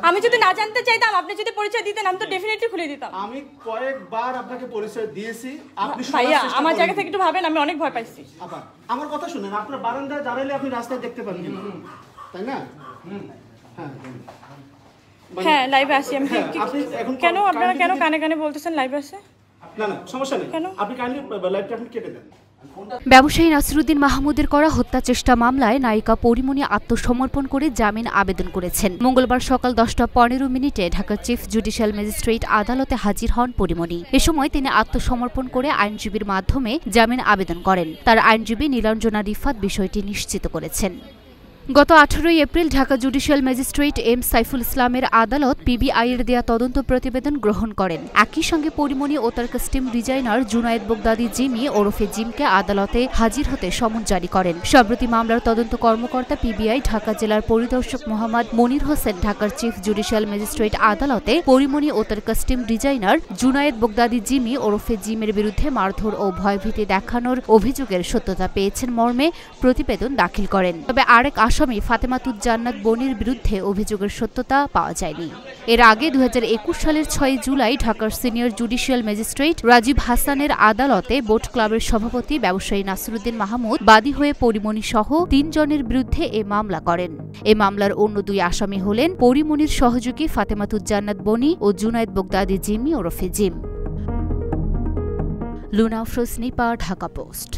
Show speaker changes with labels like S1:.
S1: আমি যদি না জানতে চাইতাম, আপনি যদি পরিচয় দিতেন, আমি তো ডেফিনেটলি খুলে দিতাম।
S2: আমি কয়েকবার আপনাকে পরিচয় দিয়েছি, আপনি
S1: ভাইয়া আমার জায়গা থেকে একটু ভাবেন, আমি অনেক ভয় পাইছি।
S2: আপা আমার কথা শুনেন, আপনার বারান্দায় দাঁড়ালে আপনি রাস্তায় দেখতে পাবেন, তাই না?
S1: হ্যাঁ লাইভে আসি আমি। কেন আপনারা কেন কানে কানে বলতেছেন লাইভে আসে?
S2: না না সমস্যা নেই, আপনি কাইন্ডলি লাইভটা আপনি কেটে দেন।
S3: ব্যবসায়ী নাসিরুদ্দিন মাহমুদের করা হত্যা চেষ্টা মামলায় নায়িকা পরিমণি আত্মসমর্পণ করে জামিন আবেদন করেছেন। মঙ্গলবার সকাল 10:15 ঢাকা চিফ জুডিশিয়াল ম্যাজিস্ট্রেট আদালতে হাজির হন পরিমণি। এ সময় তিনি আত্মসমর্পণ করে আইনজীবীর মাধ্যমে জামিন আবেদন করেন। তার আইনজীবী নীলাঞ্জনা রিফাত বিষয়টি নিশ্চিত করেছেন। গত 18 April Dhaka judicial magistrate M Saiful ইসলামের আদালত পিবিআইয়ের দেয়া তদন্ত প্রতিবেদন গ্রহণ করেন। একই সঙ্গে পরিমণি ও তার custom designer Junaid Bagdadi Jimmy ওরফে জিমকে আদালতে হাজির হতে সমন জারি করেন। সম্প্রতি মামলার তদন্ত কর্মকর্তা পিবিআই ঢাকা জেলার পরিদর্শক মোহাম্মদ মনির হোসেন ঢাকার চিফ জুডিশিয়াল ম্যাজিস্ট্রেট আদালতে পরিমণি ও তার custom designer Junaid Bagdadi Jimmy ওরফে জিমের বিরুদ্ধে মারধর ও ভয়ভীতি দেখানোর অভিযোগের সত্যতা পেয়েছেন মর্মে প্রতিবেদন দাখিল করেন। তবে আরেক আসামি ফাতেমাতুজ জান্নাত বনির বিরুদ্ধে অভিযোগের সত্যতা পাওয়া যায়নি। এর আগে 2021 সালের 6 জুলাই ঢাকার সিনিয়র জুডিশিয়াল ম্যাজিস্ট্রেট রাজীব হাসানের আদালতে বোট ক্লাবের সভাপতি ব্যবসায়ী নাসিরুদ্দিন মাহমুদ বাদী হয়ে পরিমণি সহ 3 জনের বিরুদ্ধে এ মামলা করেন। এ মামলার অন্য 2 আসামি হলেন পরিমণির সহযোগী ফাতেমাতুজ জান্নাত বনি ও জুনায়েদ বগদাদি জিমি ওরফে জিম। লুনা আফরোজ নিপা, ঢাকা পোস্ট।